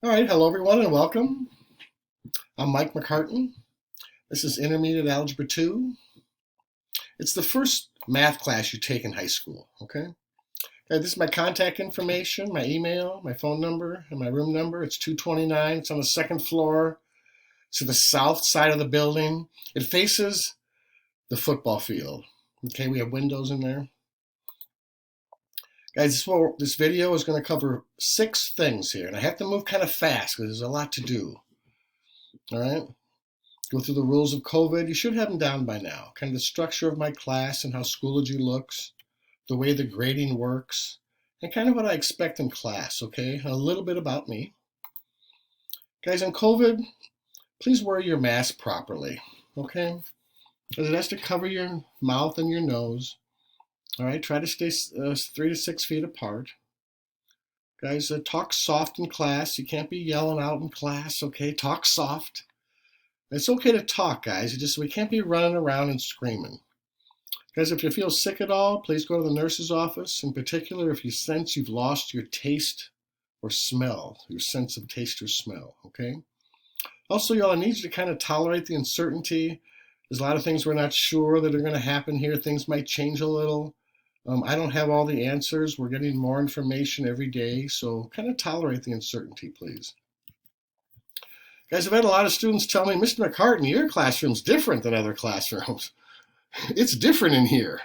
All right, hello everyone and welcome. I'm Mike McCartan. This is Intermediate Algebra 2. It's the first math class you take in high school, okay? This is my contact information, my email, my phone number, and my room number. It's 229. It's on the second floor. It's to the south side of the building. It faces the football field. Okay, we have windows in there. Guys, this video is going to cover 6 things here, and I have to move kind of fast because there's a lot to do. All right? Go through the rules of COVID. You should have them down by now. Kind of the structure of my class and how Schoology looks, the way the grading works, and kind of what I expect in class, okay? A little bit about me. Guys, in COVID, please wear your mask properly, okay? Because it has to cover your mouth and your nose. All right, try to stay 3 to 6 feet apart. Guys, talk soft in class. You can't be yelling out in class, okay? Talk soft. It's okay to talk, guys. We can't be running around and screaming. Guys, if you feel sick at all, please go to the nurse's office. In particular, if you sense you've lost your taste or smell, your sense of taste or smell, okay? Also, y'all, I need you to kind of tolerate the uncertainty. There's a lot of things we're not sure that are going to happen here. Things might change a little. I don't have all the answers. We're getting more information every day, so kind of tolerate the uncertainty, please. Guys, I've had a lot of students tell me, Mr. McCartan, your classroom's different than other classrooms. It's different in here.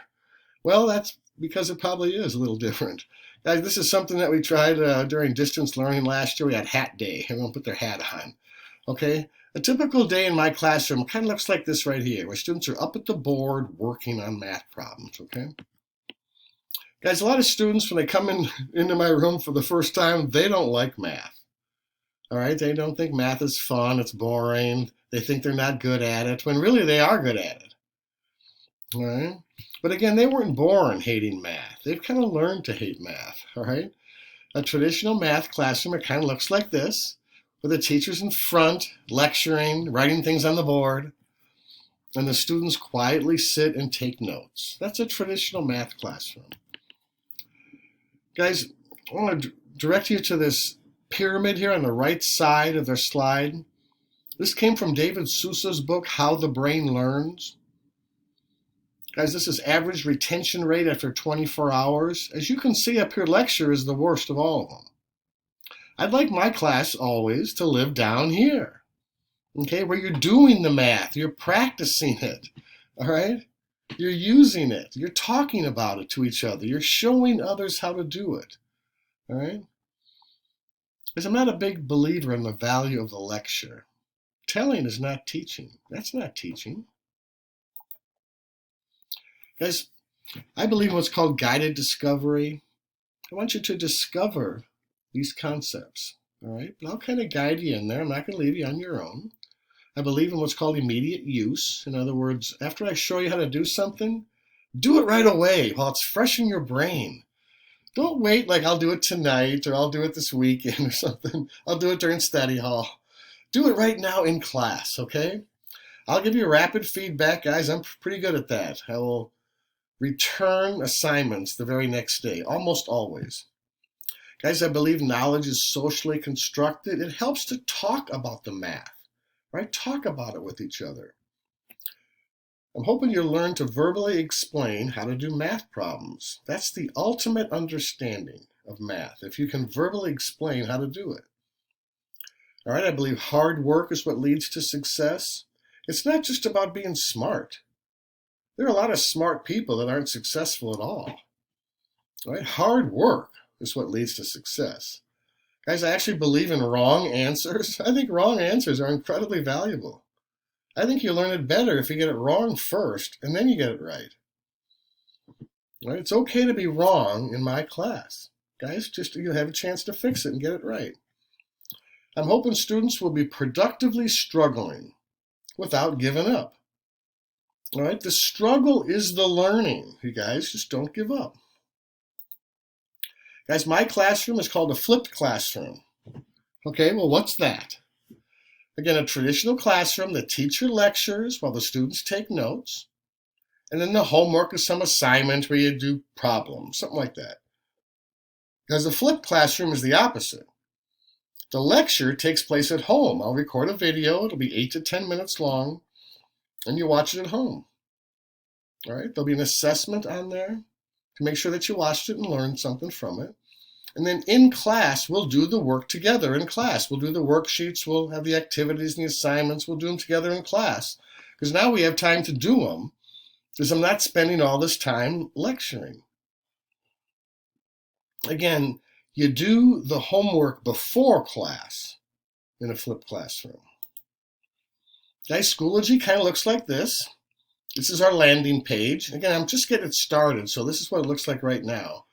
Well, that's because it probably is a little different. Guys, this is something that we tried during distance learning last year. We had hat day. Everyone put their hat on. Okay? A typical day in my classroom kind of looks like this right here, where students are up at the board working on math problems. Okay? Guys, a lot of students, when they come into my room for the first time, they don't like math. All right? They don't think math is fun. It's boring. They think they're not good at it, when really they are good at it. All right? But again, they weren't born hating math. They've kind of learned to hate math. All right? A traditional math classroom, it kind of looks like this, with the teachers in front, lecturing, writing things on the board, and the students quietly sit and take notes. That's a traditional math classroom. Guys, I want to direct you to this pyramid here on the right side of their slide. This came from David Sousa's book, How the Brain Learns. Guys, this is average retention rate after 24 hours. As you can see up here, lecture is the worst of all of them. I'd like my class always to live down here, okay, where you're doing the math, you're practicing it, all right? You're using it. You're talking about it to each other. You're showing others how to do it. All right? Because I'm not a big believer in the value of the lecture. Telling is not teaching. That's not teaching. Guys, I believe in what's called guided discovery. I want you to discover these concepts. All right? But I'll kind of guide you in there. I'm not going to leave you on your own. I believe in what's called immediate use. In other words, after I show you how to do something, do it right away while it's fresh in your brain. Don't wait like I'll do it tonight or I'll do it this weekend or something. I'll do it during study hall. Do it right now in class, okay? I'll give you rapid feedback, guys. I'm pretty good at that. I will return assignments the very next day, almost always. Guys, I believe knowledge is socially constructed. It helps to talk about the math. Right? Talk about it with each other. I'm hoping you'll learn to verbally explain how to do math problems. That's the ultimate understanding of math, if you can verbally explain how to do it. All right, I believe hard work is what leads to success. It's not just about being smart. There are a lot of smart people that aren't successful at all. All right? Hard work is what leads to success. Guys, I actually believe in wrong answers. I think wrong answers are incredibly valuable. I think you learn it better if you get it wrong first and then you get it right. Right? It's okay to be wrong in my class. Guys, just you have a chance to fix it and get it right. I'm hoping students will be productively struggling without giving up. All right? The struggle is the learning. You guys, just don't give up. Guys, my classroom is called a flipped classroom. Okay, well, what's that? Again, a traditional classroom, the teacher lectures while the students take notes, and then the homework is some assignment where you do problems, something like that. Because the flipped classroom is the opposite. The lecture takes place at home. I'll record a video. It'll be 8 to 10 minutes long, and you watch it at home. All right, there'll be an assessment on there to make sure that you watched it and learned something from it. And then in class, we'll do the work together in class. We'll do the worksheets. We'll have the activities and the assignments. We'll do them together in class. Because now we have time to do them, because I'm not spending all this time lecturing. Again, you do the homework before class in a flipped classroom. Guys, Schoology kind of looks like this. This is our landing page. Again, I'm just getting it started, so this is what it looks like right now.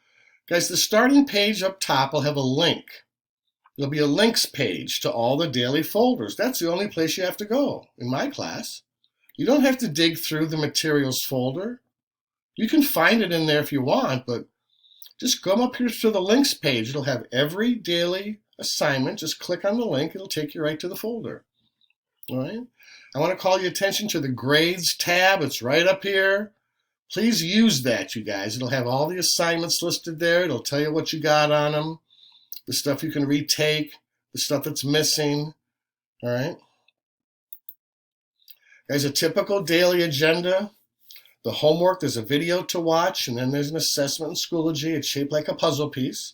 Guys, the starting page up top will have a link. There'll be a links page to all the daily folders. That's the only place you have to go in my class. You don't have to dig through the materials folder. You can find it in there if you want, but just come up here to the links page. It'll have every daily assignment. Just click on the link. It'll take you right to the folder. All right. I want to call your attention to the grades tab. It's right up here. Please use that, you guys. It'll have all the assignments listed there. It'll tell you what you got on them, the stuff you can retake, the stuff that's missing. All right. Guys, a typical daily agenda. The homework, there's a video to watch, and then there's an assessment in Schoology. It's shaped like a puzzle piece.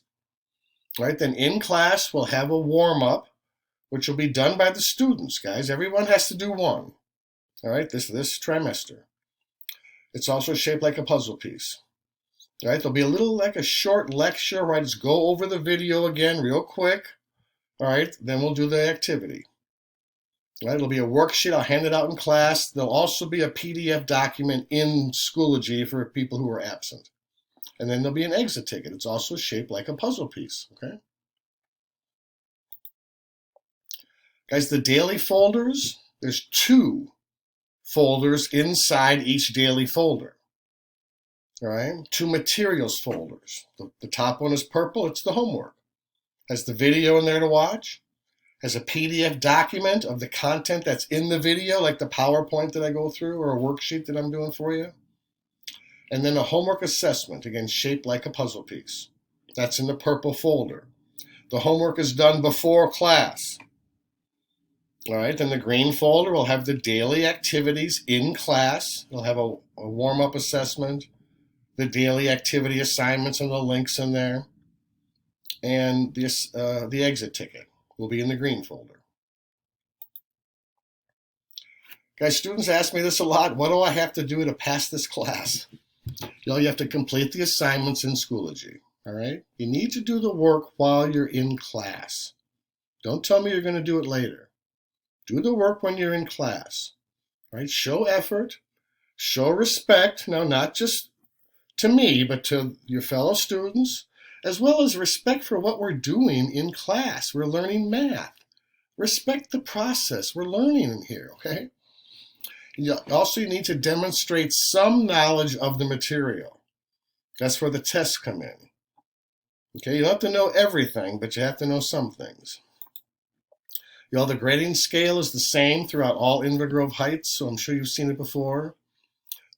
All right, then in class, we'll have a warm-up, which will be done by the students, guys. Everyone has to do one. All right, this trimester. It's also shaped like a puzzle piece. All right, there'll be a little like a short lecture where I just go over the video again real quick. All right, then we'll do the activity. All right, it'll be a worksheet. I'll hand it out in class. There'll also be a PDF document in Schoology for people who are absent. And then there'll be an exit ticket. It's also shaped like a puzzle piece, okay? Guys, the daily folders, there's 2 folders inside each daily folder. All right, 2 materials folders. The top one is purple. It's the homework. Has the video in there to watch. Has a PDF document of the content that's in the video, like the PowerPoint that I go through or a worksheet that I'm doing for you. And then a homework assessment, again, shaped like a puzzle piece. That's in the purple folder. The homework is done before class. All right, then the green folder will have the daily activities in class. It'll have a warm-up assessment, the daily activity assignments and the links in there, and the exit ticket will be in the green folder. Guys, students ask me this a lot. What do I have to do to pass this class? You have to complete the assignments in Schoology. All right? You need to do the work while you're in class. Don't tell me you're going to do it later. Do the work when you're in class. All right? Show effort. Show respect. Now, not just to me, but to your fellow students, as well as respect for what we're doing in class. We're learning math. Respect the process. We're learning in here, okay? Also, you need to demonstrate some knowledge of the material. That's where the tests come in. Okay, you don't have to know everything, but you have to know some things. The grading scale is the same throughout all Inver Grove Heights, so I'm sure you've seen it before.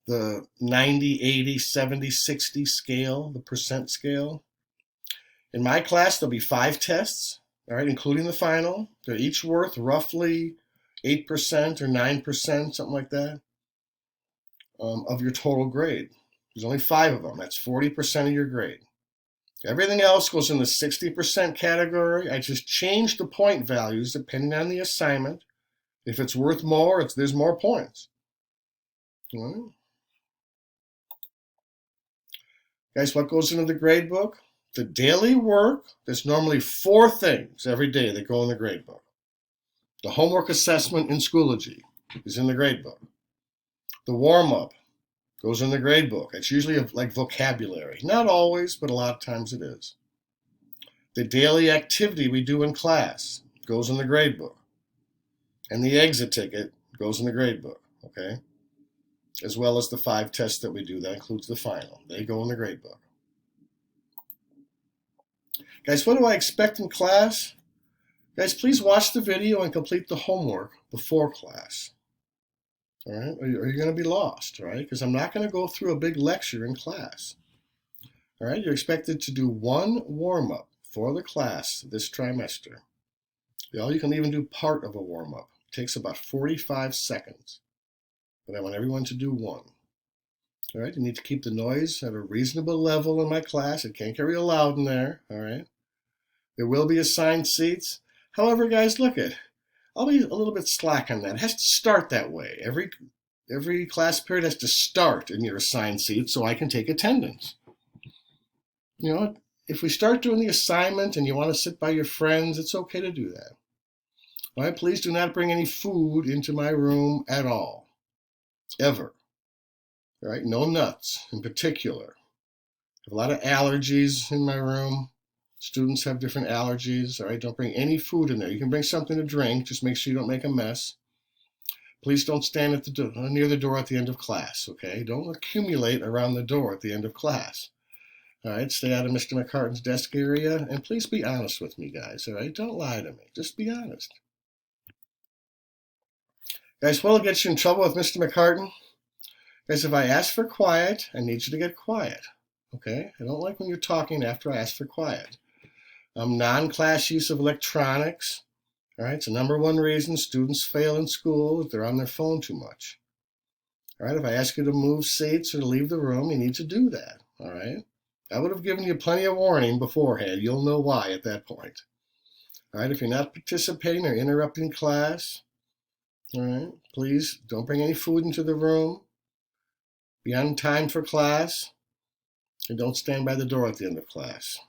The 90, 80, 70, 60 scale, the percent scale. In my class, there'll be 5 tests, all right, including the final. They're each worth roughly 8% or 9%, something like that, of your total grade. There's only 5 of them. That's 40% of your grade. Everything else goes in the 60% category. I just change the point values depending on the assignment. If it's worth more, there's more points. All right. Guys, what goes into the gradebook? The daily work, there's normally 4 things every day that go in the gradebook. The homework assessment in Schoology is in the gradebook. The warm-up goes in the gradebook. It's usually like vocabulary. Not always, but a lot of times it is. The daily activity we do in class goes in the gradebook. And the exit ticket goes in the gradebook, okay? As well as the 5 tests that we do. That includes the final. They go in the gradebook. Guys, what do I expect in class? Guys, please watch the video and complete the homework before class. All right? Or you're going to be lost, right? Because I'm not going to go through a big lecture in class. All right? You're expected to do 1 warm-up for the class this trimester. You can even do part of a warm-up. It takes about 45 seconds, but I want everyone to do one. All right, you need to keep the noise at a reasonable level in my class. It can't get real loud in there, all right? There will be assigned seats. However, guys, look it. I'll be a little bit slack on that. It has to start that way. Every class period has to start in your assigned seat so I can take attendance. You know, if we start doing the assignment and you want to sit by your friends, it's okay to do that. All right, please do not bring any food into my room at all, ever. All right, no nuts in particular. I have a lot of allergies in my room. Students have different allergies. All right, don't bring any food in there. You can bring something to drink. Just make sure you don't make a mess. Please don't stand at the near the door at the end of class, okay? Don't accumulate around the door at the end of class. All right, stay out of Mr. McCartan's desk area, and please be honest with me, guys, all right? Don't lie to me. Just be honest. Guys, what'll get you in trouble with Mr. McCartan? Guys, if I ask for quiet, I need you to get quiet, okay? I don't like when you're talking after I ask for quiet. Non-class use of electronics. All right, it's the number one reason students fail in school if they're on their phone too much. All right, if I ask you to move seats or to leave the room, you need to do that. All right, I would have given you plenty of warning beforehand. You'll know why at that point. All right, if you're not participating or interrupting class, all right, please don't bring any food into the room. Be on time for class, and don't stand by the door at the end of class.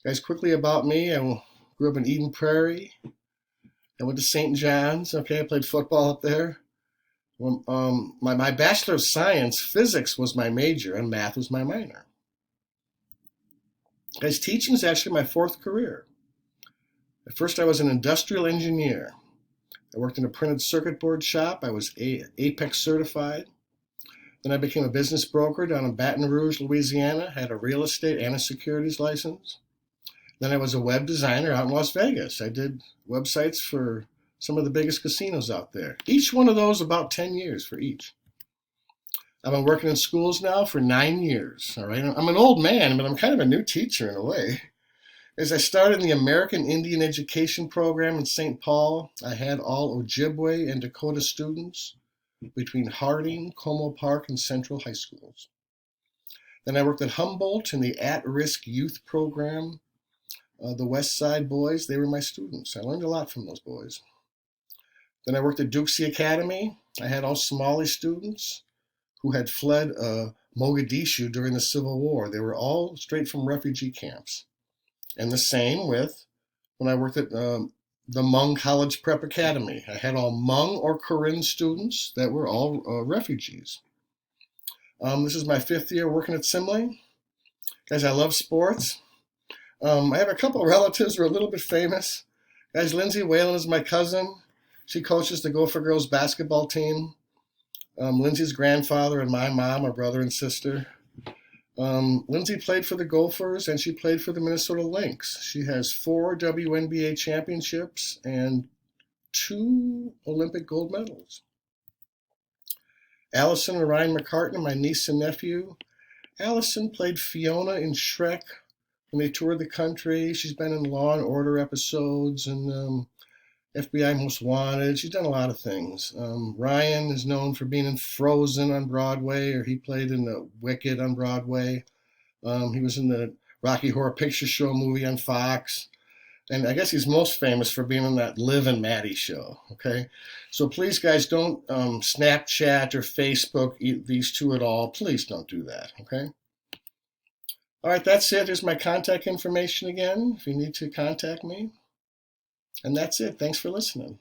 Guys, quickly about me, I grew up in Eden Prairie. I went to St. John's, okay, I played football up there. My Bachelor of Science, physics was my major and math was my minor. Guys, teaching is actually my fourth career. At first I was an industrial engineer. I worked in a printed circuit board shop. I was Apex certified. Then I became a business broker down in Baton Rouge, Louisiana. I had a real estate and a securities license. Then I was a web designer out in Las Vegas. I did websites for some of the biggest casinos out there. Each one of those about 10 years for each. I've been working in schools now for 9 years. All right, I'm an old man, but I'm kind of a new teacher in a way. As I started in the American Indian Education Program in St. Paul, I had all Ojibwe and Dakota students between Harding, Como Park, and Central High Schools. Then I worked at Humboldt in the at-risk youth program. The West Side boys, they were my students. I learned a lot from those boys. Then I worked at Dukesy Academy. I had all Somali students who had fled Mogadishu during the Civil War. They were all straight from refugee camps. And the same with when I worked at the Hmong College Prep Academy. I had all Hmong or Karen students that were all refugees. This is my 5th year working at Simley. Guys, I love sports. I have a couple of relatives who are a little bit famous. Guys, Lindsay Whalen is my cousin. She coaches the Gopher Girls basketball team. Lindsay's grandfather and my mom are brother and sister. Lindsay played for the Gophers and she played for the Minnesota Lynx. She has 4 WNBA championships and 2 Olympic gold medals. Allison and Ryan McCartan, my niece and nephew. Allison played Fiona in Shrek when they toured the country. She's been in Law and Order episodes and FBI Most Wanted. She's done a lot of things. Ryan is known for being in Frozen on Broadway, or he played in the Wicked on Broadway. He was in the Rocky Horror Picture Show movie on Fox. And I guess he's most famous for being on that Liv and Maddie show, okay? So please, guys, don't Snapchat or Facebook these two at all. Please don't do that, okay? All right, that's it. Here's my contact information again if you need to contact me. And that's it. Thanks for listening.